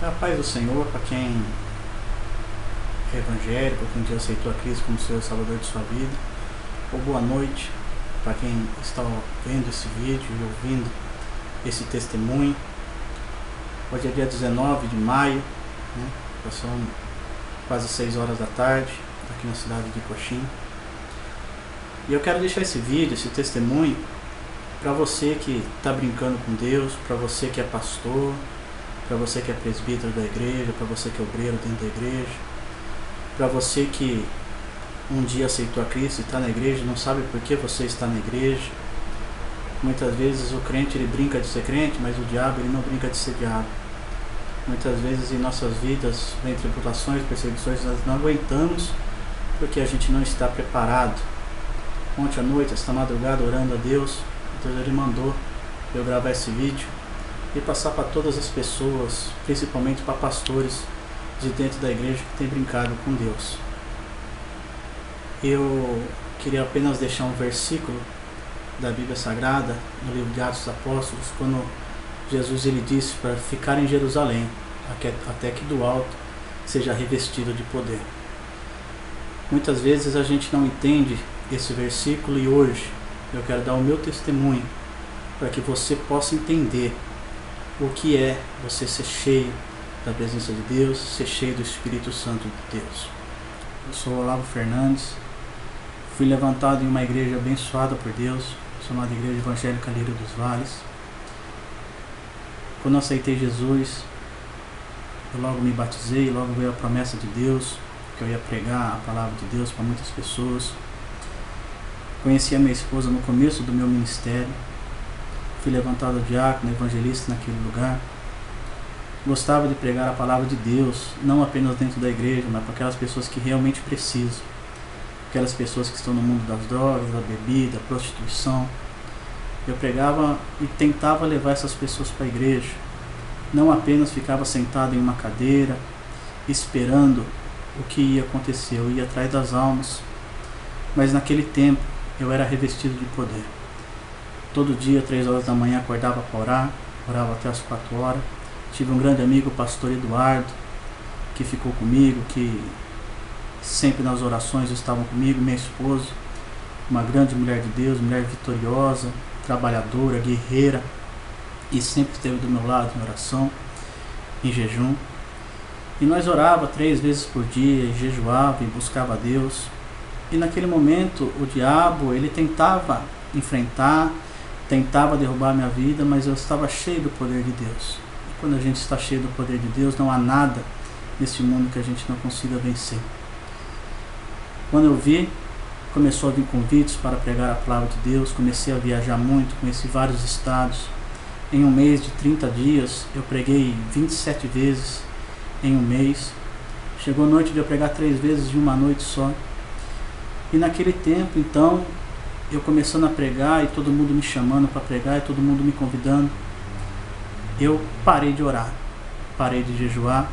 A paz do Senhor para quem é evangélico, quem já aceitou a Cristo como Senhor e Salvador de sua vida. Ou boa noite para quem está vendo esse vídeo e ouvindo esse testemunho. Hoje é dia 19 de maio, né? Já são quase 6 horas da tarde aqui na cidade de Coxim. E eu quero deixar esse vídeo, esse testemunho, para você que está brincando com Deus, para você que é pastor, para você que é presbítero da igreja, para você que é obreiro dentro da igreja, para você que um dia aceitou a Cristo e está na igreja e não sabe por que você está na igreja. Muitas vezes o crente ele brinca de ser crente, mas o diabo ele não brinca de ser diabo. Muitas vezes em nossas vidas vem tribulações, perseguições, nós não aguentamos porque a gente não está preparado. Ontem à noite, esta madrugada, orando a Deus, Deus ele mandou eu gravar esse vídeo e passar para todas as pessoas, principalmente para pastores de dentro da igreja que tem brincado com Deus. Eu queria apenas deixar um versículo da Bíblia Sagrada, no livro de Atos dos Apóstolos, quando Jesus ele disse para ficar em Jerusalém, até que do alto seja revestido de poder. Muitas vezes a gente não entende esse versículo e hoje eu quero dar o meu testemunho para que você possa entender o que é você ser cheio da presença de Deus, ser cheio do Espírito Santo de Deus. Eu sou Olavo Fernandes, fui levantado em uma igreja abençoada por Deus, chamada Igreja Evangélica Lírio dos Vales. Quando eu aceitei Jesus, eu logo me batizei, logo veio a promessa de Deus, que eu ia pregar a palavra de Deus para muitas pessoas. Conheci a minha esposa no começo do meu ministério, fui levantado diácono, evangelista naquele lugar. Gostava de pregar a palavra de Deus, não apenas dentro da igreja, mas para aquelas pessoas que realmente precisam. Aquelas pessoas que estão no mundo das drogas, da bebida, da prostituição. Eu pregava e tentava levar essas pessoas para a igreja. Não apenas ficava sentado em uma cadeira, esperando o que ia acontecer. Eu ia atrás das almas. Mas naquele tempo, eu era revestido de poder. Todo dia, 3 horas da manhã, acordava para orar, orava até as 4 horas. Tive um grande amigo, o pastor Eduardo, que ficou comigo, que sempre nas orações estavam comigo, minha esposa, uma grande mulher de Deus, mulher vitoriosa, trabalhadora, guerreira, e sempre esteve do meu lado em oração, em jejum. E nós orava 3 vezes por dia, e jejuava e buscava a Deus. E naquele momento o diabo ele tentava enfrentar, tentava derrubar a minha vida, mas eu estava cheio do poder de Deus. E quando a gente está cheio do poder de Deus, não há nada nesse mundo que a gente não consiga vencer. Quando eu vi, começou a vir convites para pregar a palavra de Deus, comecei a viajar muito, conheci vários estados. Em um mês de 30 dias, eu preguei 27 vezes em um mês. Chegou a noite de eu pregar 3 vezes em uma noite só. E naquele tempo, então, eu começando a pregar e todo mundo me chamando para pregar e todo mundo me convidando, eu parei de orar, parei de jejuar.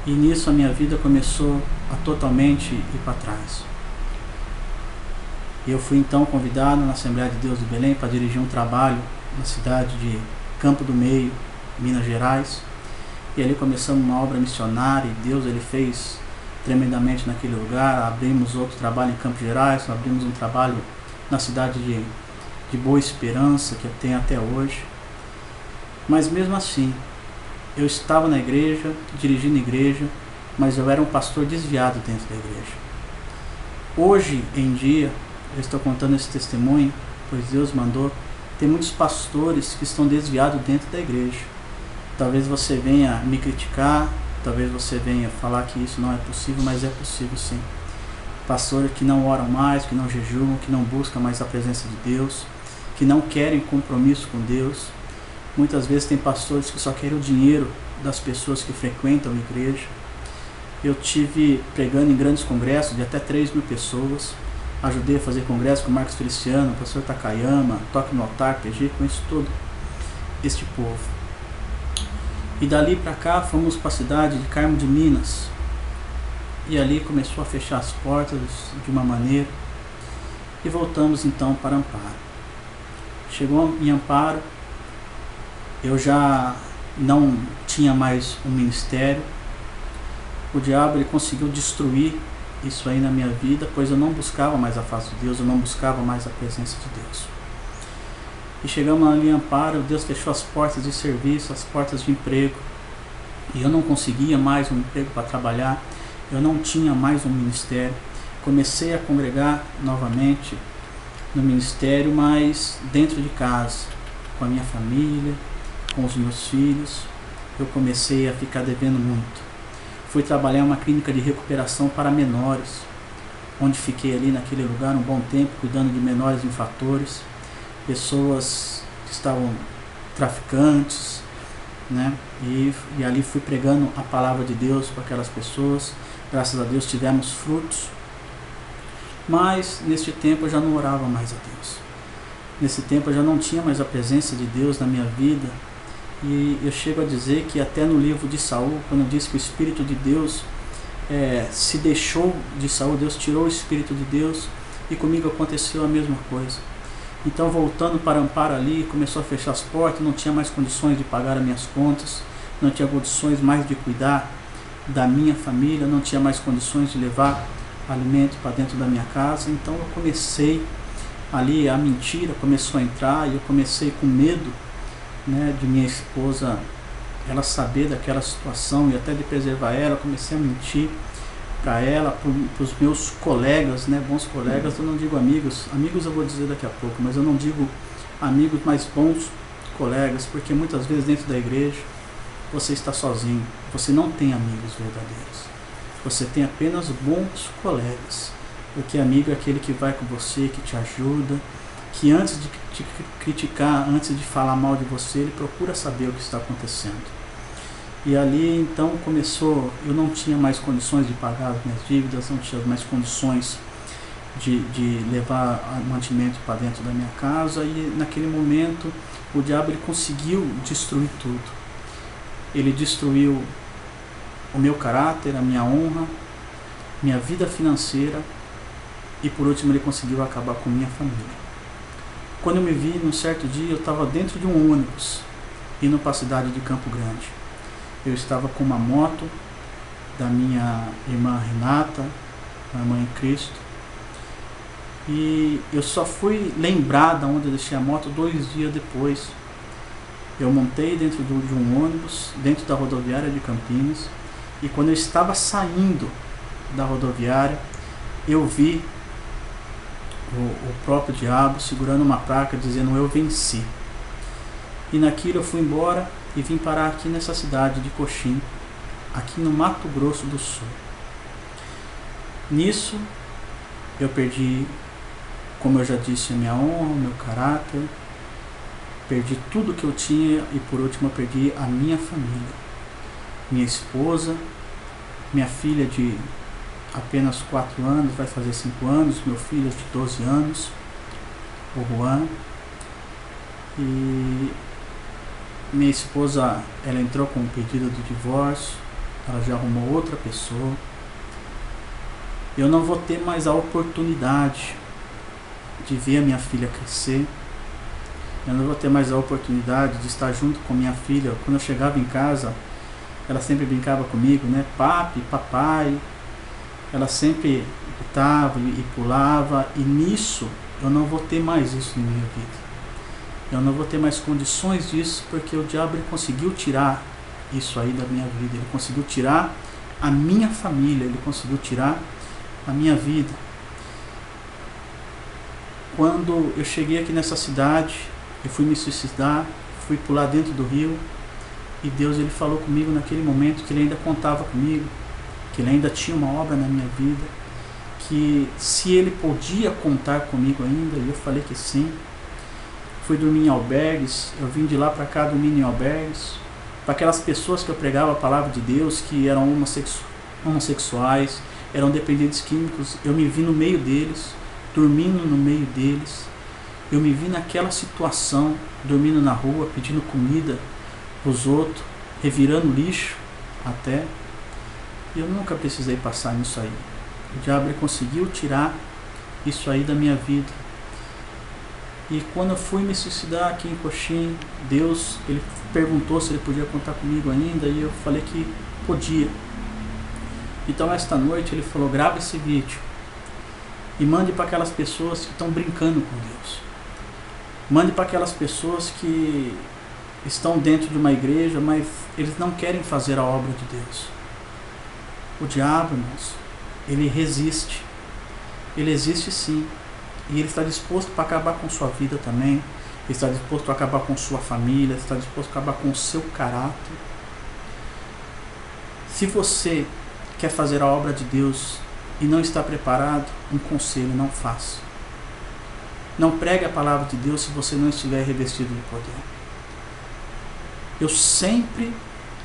E nisso a minha vida começou a totalmente ir para trás. Eu fui então convidado na Assembleia de Deus de Belém para dirigir um trabalho na cidade de Campo do Meio, Minas Gerais. E ali começamos uma obra missionária e Deus ele fez tremendamente naquele lugar. Abrimos outro trabalho em Campos Gerais, abrimos um trabalho na cidade de Boa Esperança, que tem até hoje. Mas mesmo assim, eu estava na igreja, dirigindo a igreja, mas eu era um pastor desviado dentro da igreja. Hoje em dia, eu estou contando esse testemunho, pois Deus mandou, tem muitos pastores que estão desviados dentro da igreja. Talvez você venha me criticar, talvez você venha falar que isso não é possível, mas é possível sim. Pastores que não oram mais, que não jejuam, que não buscam mais a presença de Deus, que não querem compromisso com Deus. Muitas vezes tem pastores que só querem o dinheiro das pessoas que frequentam a igreja. Eu tive pregando em grandes congressos de até 3.000 pessoas. Ajudei a fazer congresso com o Marcos Feliciano, o pastor Takayama, Toque no Altar, PG, conheço todo este povo. E dali para cá fomos para a cidade de Carmo de Minas. E ali começou a fechar as portas de uma maneira. E voltamos então para Amparo. Chegou em Amparo, eu já não tinha mais um ministério. O diabo, ele conseguiu destruir isso aí na minha vida, pois eu não buscava mais a face de Deus, eu não buscava mais a presença de Deus. E chegamos ali em Amparo, Deus fechou as portas de serviço, as portas de emprego, e eu não conseguia mais um emprego para trabalhar, eu não tinha mais um ministério. Comecei a congregar novamente no ministério, mas dentro de casa, com a minha família, com os meus filhos. Eu comecei a ficar devendo muito. Fui trabalhar em uma clínica de recuperação para menores, onde fiquei ali naquele lugar um bom tempo, cuidando de menores infratores, pessoas que estavam traficantes, né? E ali fui pregando a palavra de Deus para aquelas pessoas. Graças a Deus tivemos frutos. Mas neste tempo eu já não orava mais a Deus. Nesse tempo eu já não tinha mais a presença de Deus na minha vida. E eu chego a dizer que até no livro de Saul, quando diz que o Espírito de Deus se deixou de Saul, Deus tirou o Espírito de Deus, e comigo aconteceu a mesma coisa. Então, voltando para Amparo ali, começou a fechar as portas, não tinha mais condições de pagar as minhas contas, não tinha condições mais de cuidar da minha família, não tinha mais condições de levar alimento para dentro da minha casa. Então eu comecei ali, a mentira começou a entrar, e eu comecei com medo, né, de minha esposa ela saber daquela situação, e até de preservar ela, comecei a mentir para ela, para os meus colegas, né, bons colegas. Eu não digo amigos, amigos eu vou dizer daqui a pouco, mas eu não digo amigos, mas bons colegas, porque muitas vezes dentro da igreja você está sozinho, você não tem amigos verdadeiros, você tem apenas bons colegas, porque amigo é aquele que vai com você, que te ajuda, que antes de te criticar, antes de falar mal de você, ele procura saber o que está acontecendo. E ali então começou, eu não tinha mais condições de pagar as minhas dívidas, não tinha mais condições de levar mantimento para dentro da minha casa, e naquele momento o diabo, ele conseguiu destruir tudo. Ele destruiu o meu caráter, a minha honra, minha vida financeira, e por último ele conseguiu acabar com minha família. Quando eu me vi, num certo dia, eu estava dentro de um ônibus, indo para a cidade de Campo Grande. Eu estava com uma moto da minha irmã Renata, a irmã em Cristo, e eu só fui lembrar de onde eu deixei a moto 2 dias depois. Eu montei dentro de um ônibus, dentro da rodoviária de Campinas, e quando eu estava saindo da rodoviária, eu vi o próprio diabo segurando uma placa dizendo: eu venci. E naquilo eu fui embora e vim parar aqui nessa cidade de Coxim, aqui no Mato Grosso do Sul. Nisso eu perdi, como eu já disse, a minha honra, o meu caráter, perdi tudo que eu tinha, e por último eu perdi a minha família, minha esposa, minha filha de apenas 4 anos, vai fazer 5 anos, meu filho de 12 anos, o Juan. E minha esposa, ela entrou com um pedido de divórcio, ela já arrumou outra pessoa. Eu não vou ter mais a oportunidade de ver a minha filha crescer. Eu não vou ter mais a oportunidade de estar junto com minha filha. Quando eu chegava em casa, ela sempre brincava comigo, né? Papi, papai. Ela sempre gritava e pulava, e nisso eu não vou ter mais isso na minha vida. Eu não vou ter mais condições disso, porque o diabo, ele conseguiu tirar isso aí da minha vida. Ele conseguiu tirar a minha família, ele conseguiu tirar a minha vida. Quando eu cheguei aqui nessa cidade, eu fui me suicidar, fui pular dentro do rio, e Deus, ele falou comigo naquele momento que ele ainda contava comigo, que ele ainda tinha uma obra na minha vida, que se ele podia contar comigo ainda, e eu falei que sim. Fui dormir em albergues, eu vim de lá para cá dormindo em albergues, para aquelas pessoas que eu pregava a palavra de Deus, que eram homossexuais, eram dependentes químicos. Eu me vi no meio deles, dormindo no meio deles. Eu me vi naquela situação, dormindo na rua, pedindo comida para os outros, revirando lixo até. E eu nunca precisei passar nisso aí. O diabo, ele conseguiu tirar isso aí da minha vida. E quando eu fui me suicidar aqui em Coxim, Deus, ele perguntou se ele podia contar comigo ainda, e eu falei que podia. Então esta noite ele falou, grava esse vídeo e mande para aquelas pessoas que estão brincando com Deus. Mande para aquelas pessoas que estão dentro de uma igreja, mas eles não querem fazer a obra de Deus. O diabo, irmãos, ele resiste. Ele existe sim. E ele está disposto para acabar com sua vida também. Ele está disposto a acabar com sua família. Ele está disposto a acabar com o seu caráter. Se você quer fazer a obra de Deus e não está preparado, um conselho, não faça. Não pregue a palavra de Deus se você não estiver revestido de poder. Eu sempre,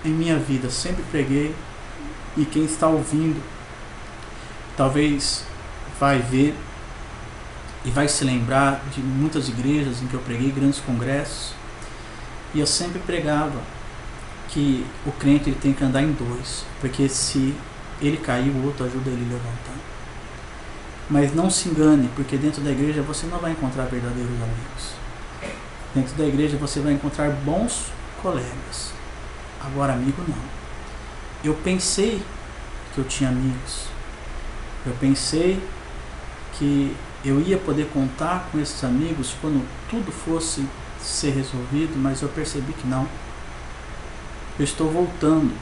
em minha vida, sempre preguei, e quem está ouvindo, talvez vai ver e vai se lembrar de muitas igrejas em que eu preguei, grandes congressos, e eu sempre pregava que o crente ele tem que andar em dois, porque se ele cair, o outro ajuda ele a levantar. Mas não se engane, porque dentro da igreja você não vai encontrar verdadeiros amigos. Dentro da igreja você vai encontrar bons colegas. Agora, amigo não. Eu pensei que eu tinha amigos. Eu pensei que eu ia poder contar com esses amigos quando tudo fosse ser resolvido, mas eu percebi que não. Eu estou voltando.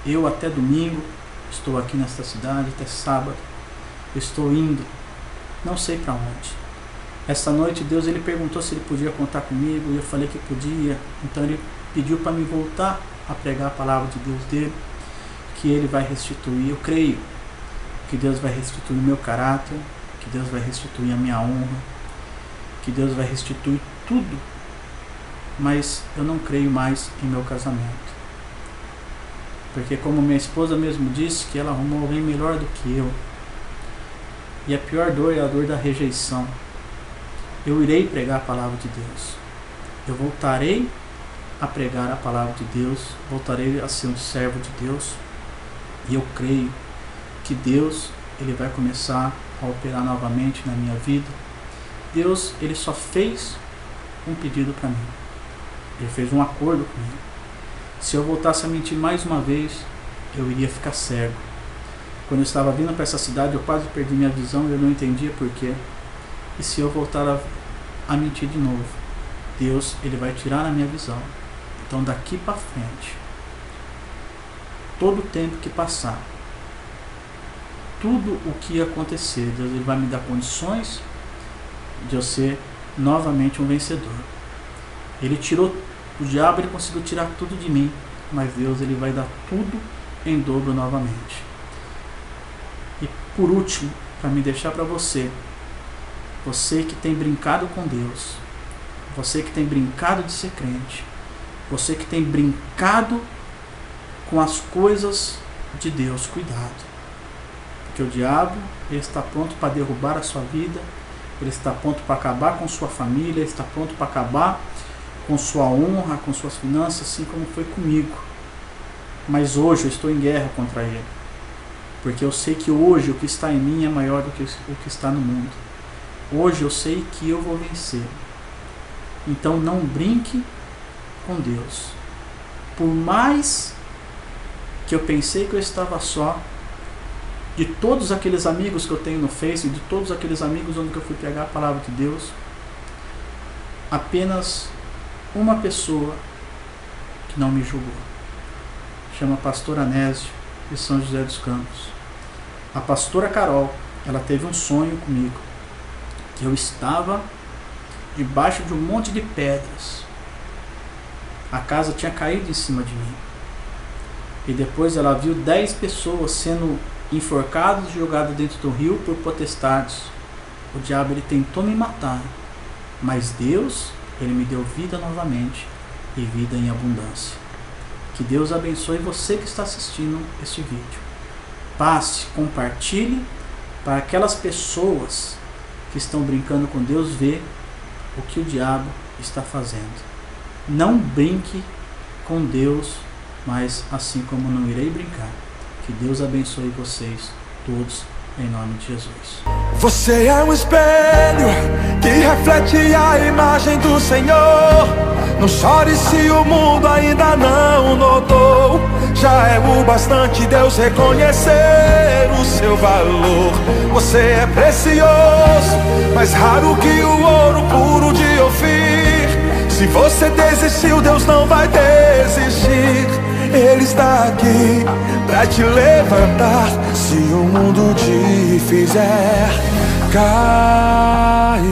Eu até domingo estou aqui nesta cidade, até sábado. Estou indo, não sei para onde. Esta noite Deus ele perguntou se ele podia contar comigo, e eu falei que podia. Então ele pediu para me voltar a pregar a palavra de Deus dele, que ele vai restituir. Eu creio que Deus vai restituir o meu caráter, que Deus vai restituir a minha honra, que Deus vai restituir tudo. Mas eu não creio mais em meu casamento, porque como minha esposa mesmo disse, que ela arrumou alguém melhor do que eu. E a pior dor é a dor da rejeição. Eu irei pregar a palavra de Deus. Eu voltarei a pregar a palavra de Deus. Voltarei a ser um servo de Deus. E eu creio que Deus ele vai começar a operar novamente na minha vida. Deus ele só fez um pedido para mim. Ele fez um acordo comigo. Se eu voltasse a mentir mais uma vez, eu iria ficar cego. Quando eu estava vindo para essa cidade, eu quase perdi minha visão e eu não entendia porquê. E se eu voltar a mentir de novo, Deus ele vai tirar a minha visão. Então daqui para frente, todo o tempo que passar, tudo o que acontecer, Deus ele vai me dar condições de eu ser novamente um vencedor. Ele tirou, o diabo ele conseguiu tirar tudo de mim, mas Deus ele vai dar tudo em dobro novamente. E por último, para me deixar para você, você que tem brincado com Deus, você que tem brincado de ser crente, você que tem brincado com as coisas de Deus, cuidado. Porque o diabo ele está pronto para derrubar a sua vida, ele está pronto para acabar com sua família, ele está pronto para acabar com sua honra, com suas finanças, assim como foi comigo. Mas hoje eu estou em guerra contra ele. Porque eu sei que hoje o que está em mim é maior do que o que está no mundo. Hoje eu sei que eu vou vencer. Então não brinque com Deus. Por mais que eu pensei que eu estava só, de todos aqueles amigos que eu tenho no Face, de todos aqueles amigos onde eu fui pregar a palavra de Deus, apenas uma pessoa que não me julgou. Chama Pastor Anésio de São José dos Campos. A pastora Carol, ela teve um sonho comigo, que eu estava debaixo de um monte de pedras. A casa tinha caído em cima de mim. E depois ela viu 10 pessoas sendo enforcadas e jogadas dentro do rio por potestades. O diabo ele tentou me matar, mas Deus ele me deu vida novamente e vida em abundância. Que Deus abençoe você que está assistindo este vídeo. Passe, compartilhe para aquelas pessoas que estão brincando com Deus ver o que o diabo está fazendo. Não brinque com Deus, mas assim como não irei brincar. Que Deus abençoe vocês todos em nome de Jesus. Você é um espelho que reflete a imagem do Senhor. Não chore se o mundo ainda não notou. Já é o bastante Deus reconhecer o seu valor. Você é precioso, mais raro que o ouro puro de Ofir. Se você desistiu, Deus não vai desistir. Ele está aqui pra te levantar. Se o mundo te fizer cair,